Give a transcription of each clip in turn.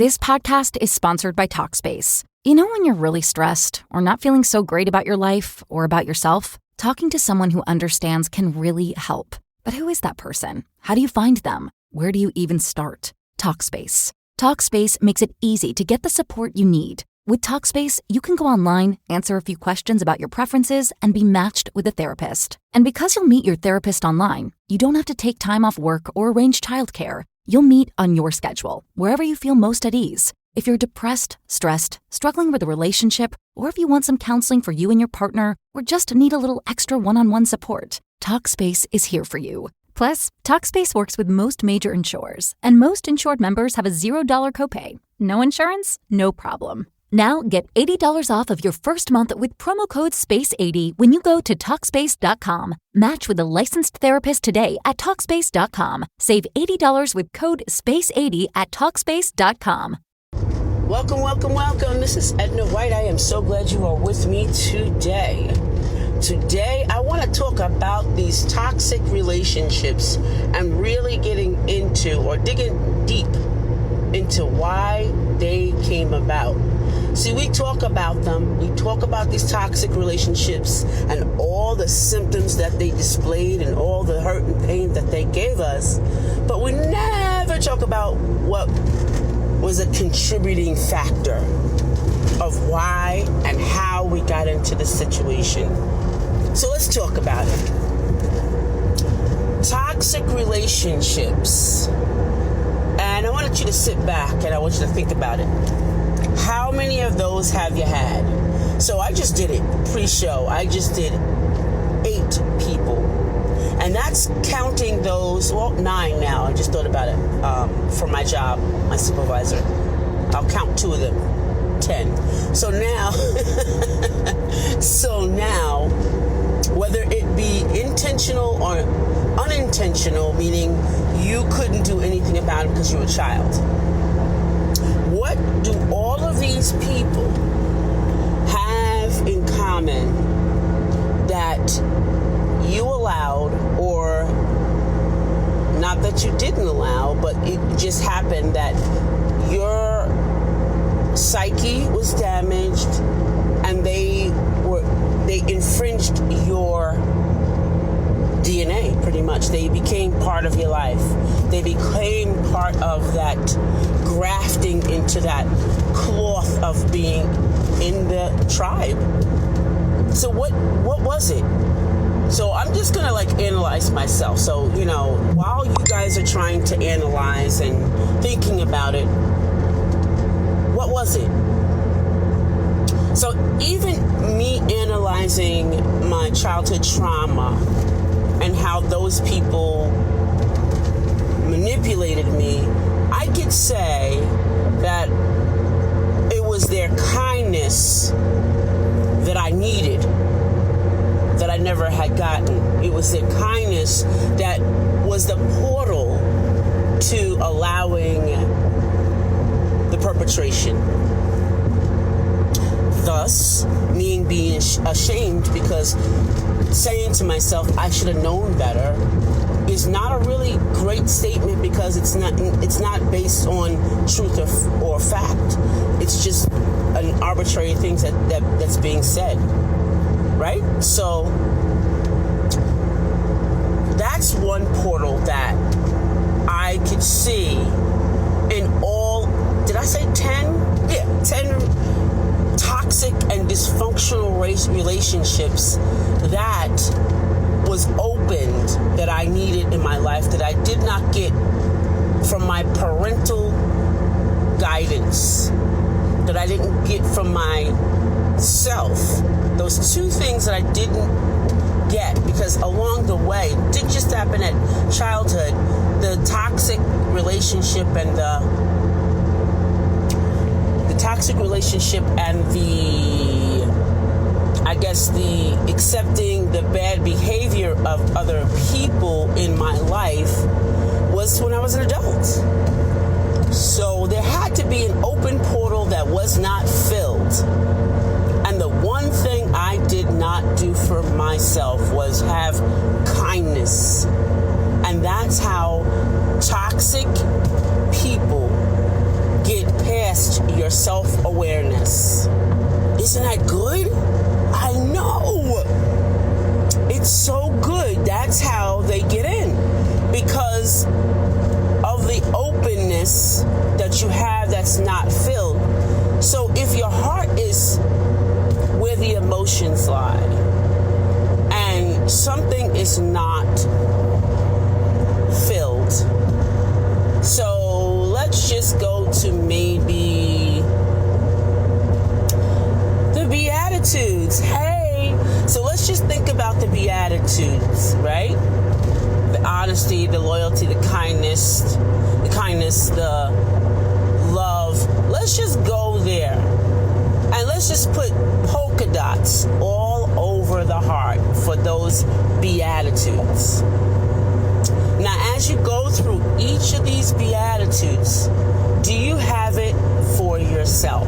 This podcast is sponsored by Talkspace. You know when you're really stressed or not feeling so great about your life or about yourself? Talking to someone who understands can really help. But who is that person? How do you find them? Where do you even start? Talkspace. Talkspace makes it easy to get the support you need. With Talkspace, you can go online, answer a few questions about your preferences, and be matched with a therapist. And because you'll meet your therapist online, you don't have to take time off work or arrange childcare. You'll meet on your schedule, wherever you feel most at ease. If you're depressed, stressed, struggling with a relationship, or if you want some counseling for you and your partner, or just need a little extra one-on-one support, Talkspace is here for you. Plus, Talkspace works with most major insurers, and most insured members have a $0 copay. No insurance? No problem. Now get $80 off of your first month with promo code SPACE80 when you go to Talkspace.com. Match with a licensed therapist today at Talkspace.com. Save $80 with code SPACE80 at Talkspace.com. Welcome. This is Edna White. I am so glad you are with me today. Today, I want to talk about these toxic relationships and really getting into or digging deep into why they came about. See, we talk about them. We talk about these toxic relationships and all the symptoms that they displayed and all the hurt and pain that they gave us. But we never talk about what was a contributing factor of why and how we got into this situation. So let's talk about it. Toxic relationships. And I wanted you to sit back and I want you to think about it. How many of those have you had? So I just did it pre-show. I just did 8 people. And that's counting those, 9 now. I just thought about it for my job, my supervisor. I'll count 2 of them, 10. So now, whether it be intentional or unintentional, meaning you couldn't do anything about it because you were a child. What do all of these people have in common that you allowed, or not that you didn't allow, but it just happened that your psyche was damaged and they infringed your DNA, pretty much. They became part of your life. They became part of that grafting into that cloth of being in the tribe. So what was it? So I'm just going to analyze myself. So, while you guys are trying to analyze and thinking about it, what was it? So even me analyzing my childhood trauma and how those people manipulated me, I could say that it was their kindness that I needed, that I never had gotten. It was their kindness that was the portal to allowing the perpetration. Thus, me being ashamed because saying to myself, I should have known better, is not a really great statement because it's not based on truth or fact. It's just an arbitrary thing that's being said, right? So that's one portal that I could see in all, did I say 10? Yeah, 10 toxic and dysfunctional relationships that was opened, that I needed in my life, that I did not get from my parental guidance, that I didn't get from myself. Those 2 things that I didn't get, because along the way, it didn't just happen at childhood, the toxic relationship and the the accepting the bad behavior of other people in my life was when I was an adult. So there had to be an open portal that was not filled. And the one thing I did not do for myself was have kindness. And that's how toxic people get past self-awareness. Isn't that good? I know. It's so good. That's how they get in. Because of the openness that you have that's not filled. So if your heart is where the emotions lie, and something is not filled, so let's just go to maybe the Beatitudes. Hey, so let's just think about the Beatitudes, right? The honesty, the loyalty, the kindness, the love. Let's just go there. And let's just put polka dots all over the heart for those Beatitudes. Now, as you go through each of these Beatitudes, do you have it for yourself?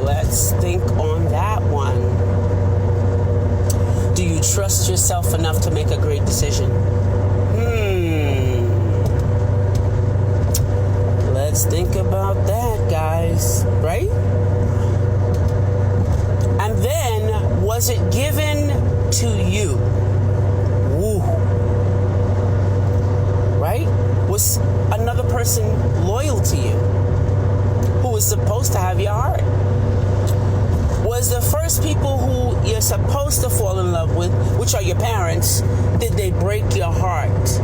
Let's think on that one. Do you trust yourself enough to make a great decision? Let's think about that, guys, right? And then, was it given to you? Woo. Right? Was another person loyal to you? Who was supposed to have your heart? Was the first people who you're supposed to fall in love with, which are your parents, did they break your heart?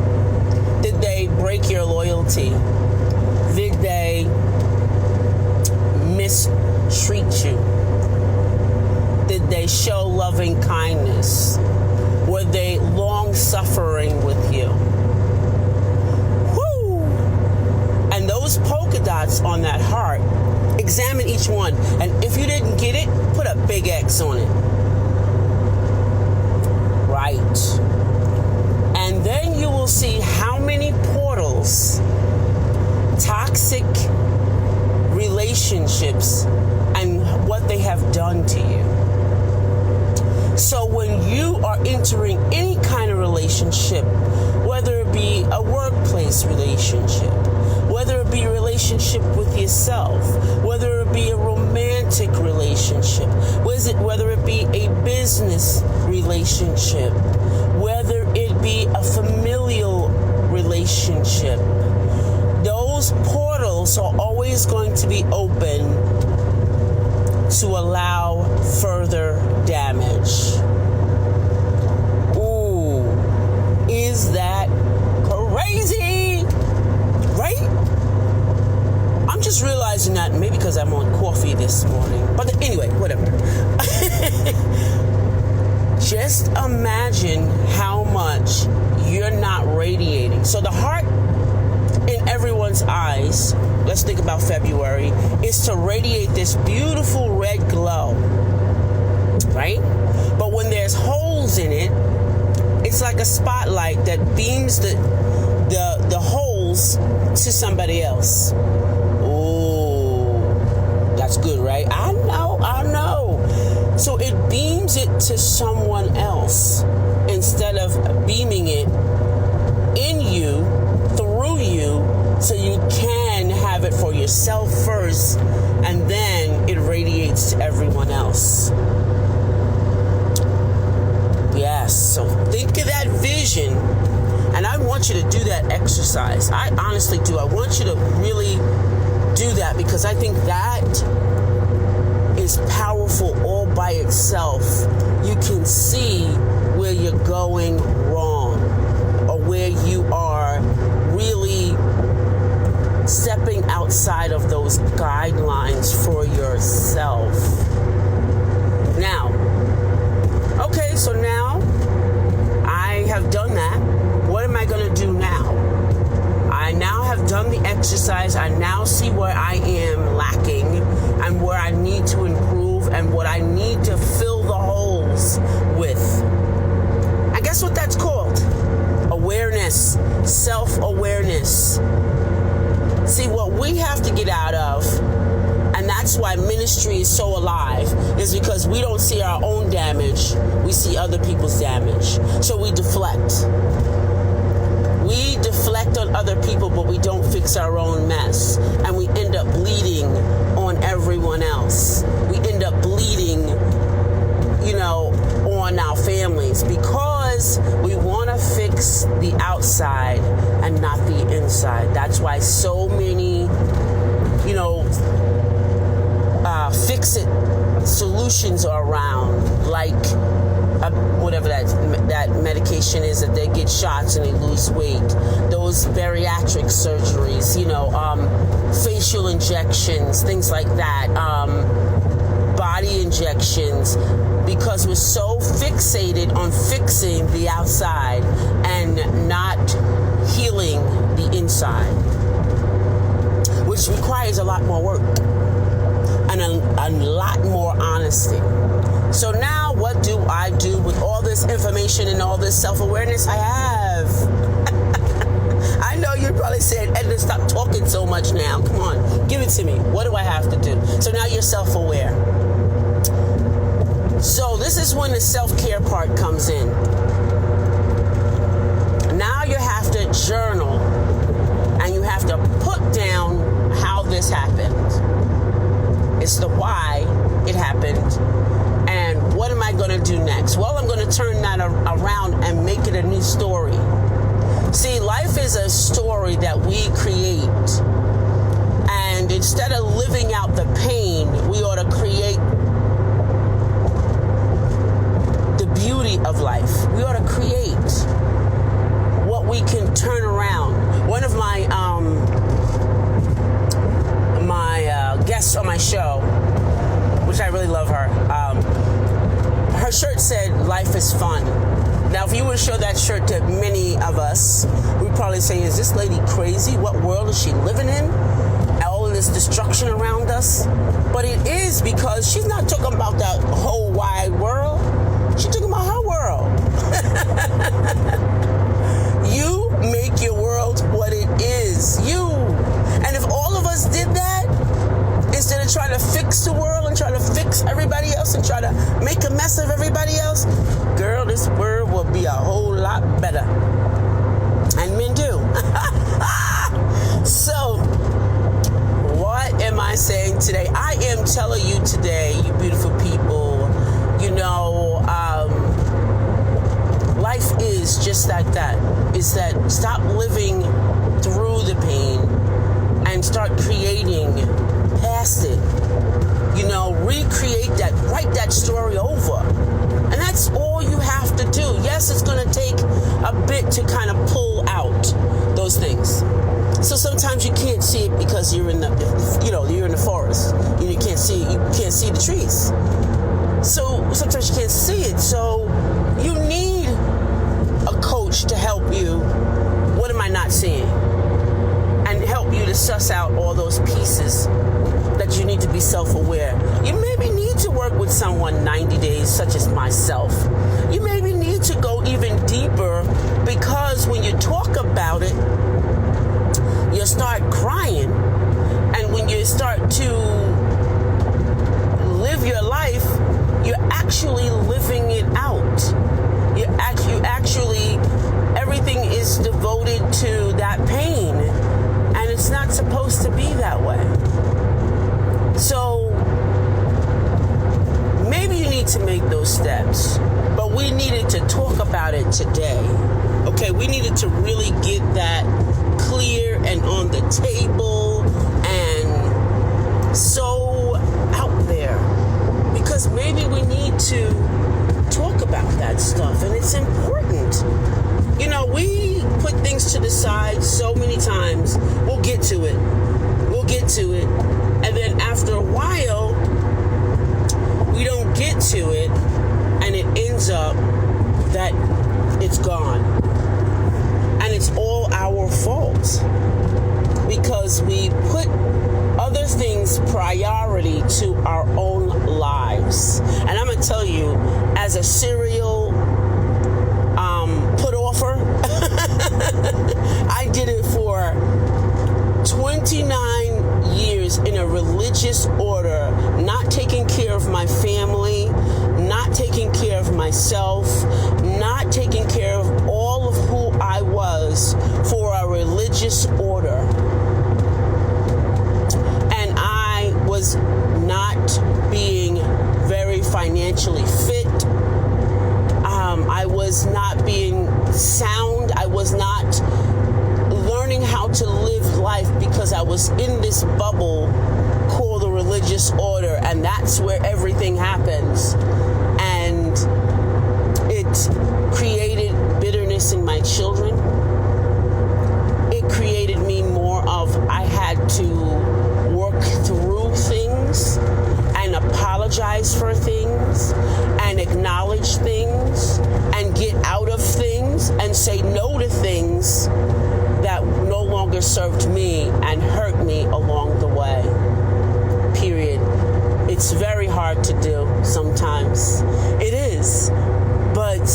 Did they break your loyalty? Did they mistreat you? Did they show loving kindness? Were they long-suffering with you? Woo! And those polka dots on that heart, examine each one. And if you didn't get it, put a big X on it. Right. And then you will see how many portals, toxic relationships, and what they have done to you. So when you are entering any kind of relationship, whether it be a workplace relationship, whether it be a relationship with yourself, whether it be a romantic relationship, whether it be a business relationship, whether it be a familial relationship, those portals are always going to be open to allow further damage. Ooh, is that crazy? Right? I'm just realizing that maybe because I'm on coffee this morning. But anyway, whatever. Just imagine how much you're not radiating. So the heart in everyone's eyes, let's think about February, is to radiate this beautiful red glow, right? But when there's holes in it, it's like a spotlight that beams the holes to somebody else. Oh, that's good, right? I know. So it beams it to someone else instead of beaming it in you, through you, so you can have it for yourself first, and then it radiates to everyone else. Yes, so think of that vision, and I want you to do that exercise. I honestly do. I want you to really do that, because I think that is powerful all by itself. You can see where you're going wrong, or where you are really stepping outside of those guidelines for yourself. Now, okay, so now I have done that. What am I going to do now? I now have done the exercise. I now see where I am lacking and where I need to improve and what I need to fill the holes with. And guess what that's called? Awareness, self-awareness. See, what we have to get out of, and that's why ministry is so alive, is because we don't see our own damage. We see other people's damage. So we deflect. We deflect on other people, but we don't fix our own mess. And we end up bleeding on everyone else. We end up bleeding, on our families because we want to fix the outside and not the inside. That's why so many, fix-it solutions are around, like whatever that medication is that they get shots and they lose weight, those bariatric surgeries, facial injections, things like that, body injections, because we're so fixated on fixing the outside and not healing the inside, which requires a lot more work and a lot more honesty. So now what do I do with all this information and all this self-awareness I have? I know you're probably saying, Edna, stop talking so much now. Come on, give it to me. What do I have to do? So now you're self-aware. So this is when the self-care part comes in. Now you have to journal and you have to put down how this happened. It's the why it happened. And what am I going to do next? Well, I'm going to turn that around and make it a new story. See, life is a story that we create. And instead of living out the pain, we ought to create the beauty of life. We ought to create what we can turn around. One of my guests on my show, which I really love her, her shirt said, "Life is fun." Now, if you would show that shirt to many of us, we'd probably say, is this lady crazy? What world is she living in? All of this destruction around us? But it is because she's not talking about the whole wide world. She's talking about her world. You make your world what it is. You. And if all of us did that, instead of trying to fix the world and try to fix everybody else and try to make a mess of everybody else, girl, this world will be a whole lot better. And men do. So, what am I saying today? I am telling you today, you beautiful people, life is just like that. Is that stop living through the pain and start creating past it. Recreate that, write that story over. And that's all you have to do. Yes, it's going to take a bit to kind of pull out those things. So sometimes you can't see it because you're in the forest. You can't see the trees. So sometimes you can't see it. So you need a coach to help you. What am I not seeing? And help you to suss out all those pieces that you need to be self-aware. You maybe need to work with someone 90 days, such as myself. You maybe need to go even deeper because when you talk about it, you start crying. And when you start to live your life, you're actually living it out. You actually, everything is devoted to that pain. And it's not supposed to be that way. So maybe you need to make those steps, but we needed to talk about it today. Okay, we needed to really get that clear and on the table and so out there, because maybe we need to talk about that stuff, and it's important. We put things to the side so many times. We'll get to it. And then after a while, we don't get to it, and it ends up that it's gone. And it's all our fault because we put other things priority to our own lives. And I'm going to tell you, as a serial put-offer, I did it for 29 years in a religious order, not taking care of my family, not taking care of myself, not taking care of all of who I was order. And I was not being very financially fit. I was not being sound. I was not learning how to live life because I was in this bubble called the religious order, and that's where everything happens. And it created bitterness in my children. It created me more of I had to work through things and apologize for things and acknowledge things and get out of things and say no to things that no longer served me and hurt me along the way. Period. It's very hard to do sometimes. It is. But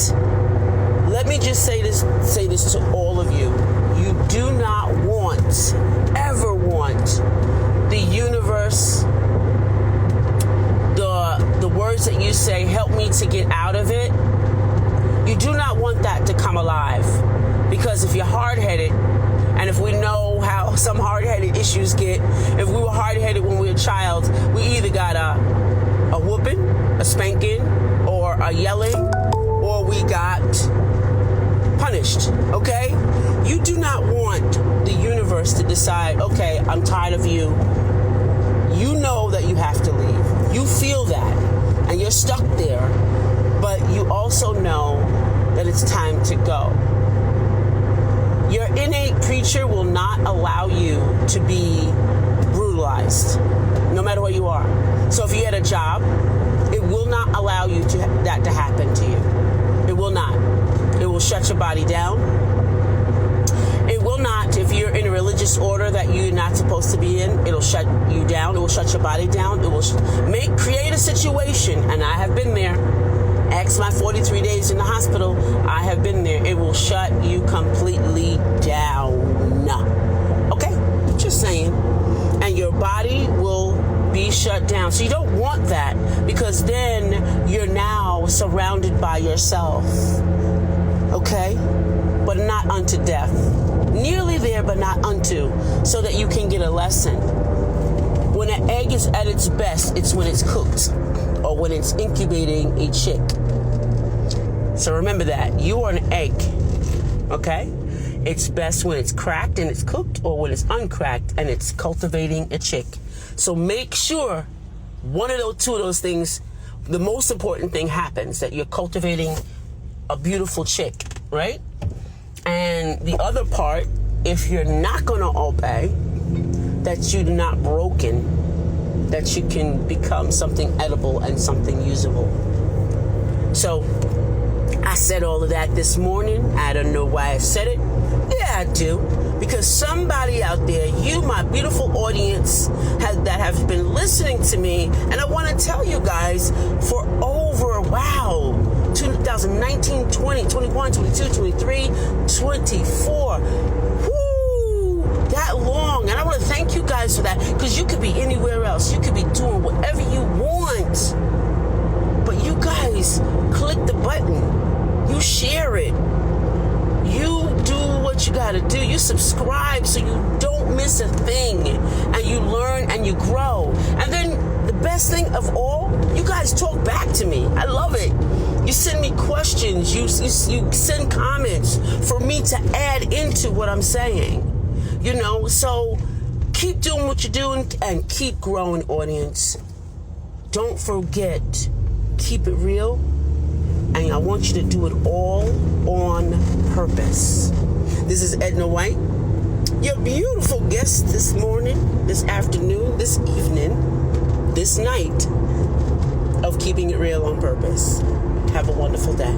let me just say this to all of you. You do not ever want the universe, the words that you say, help me to get out of it. You do not want that to come alive. Because if you're hard-headed, and if we know how some hard-headed issues get, if we were hard-headed when we were a child, we either got a whooping, a spanking, or a yelling, or we got punished, okay? You do not want the universe to decide, okay, I'm tired of you. You know that you have to leave. You feel that, and you're stuck there, but you also know that it's time to go. Your innate creature will not allow you to be brutalized, no matter what you are. So if you had a job, it will not allow you that to happen to you. It will not. It will shut your body down. It will not, if you're in a religious order that you're not supposed to be in, it'll shut you down. It will shut your body down. It will create a situation, and I have been there. Ask my 43 days in the hospital. I have been there. It will shut you completely down. Okay? Just saying. And your body will be shut down. So you don't want that, because then you're now surrounded by yourself. Okay? But not unto death. Nearly there, but not unto. So that you can get a lesson. When an egg is at its best, it's when it's cooked, or when it's incubating a chick. So remember that. You are an egg, okay? It's best when it's cracked and it's cooked, or when it's uncracked and it's cultivating a chick. So make sure one of those, two of those things, the most important thing happens, that you're cultivating a beautiful chick, right? And the other part, if you're not going to obey, that you're not broken, that you can become something edible and something usable. So I said all of that this morning. I don't know why I said it. Yeah, I do. Because somebody out there, you, my beautiful audience, that have been listening to me, and I want to tell you guys, for over, 2019, 20, 21, 22, 23, 24. Woo! That long. And I want to thank you guys for that, because you could be anywhere else. You could be doing whatever you want. But you guys click the button. You share it. You do what you gotta do. You subscribe so you don't miss a thing. And you learn and you grow. And then the best thing of all, you guys talk back to me. I love it. You send me questions. You send comments for me to add into what I'm saying. You know, so keep doing what you're doing and keep growing, audience. Don't forget, keep it real. And I want you to do it all on purpose. This is Edna White, your beautiful guest this morning, this afternoon, this evening, this night of Keeping It Real on Purpose. Have a wonderful day.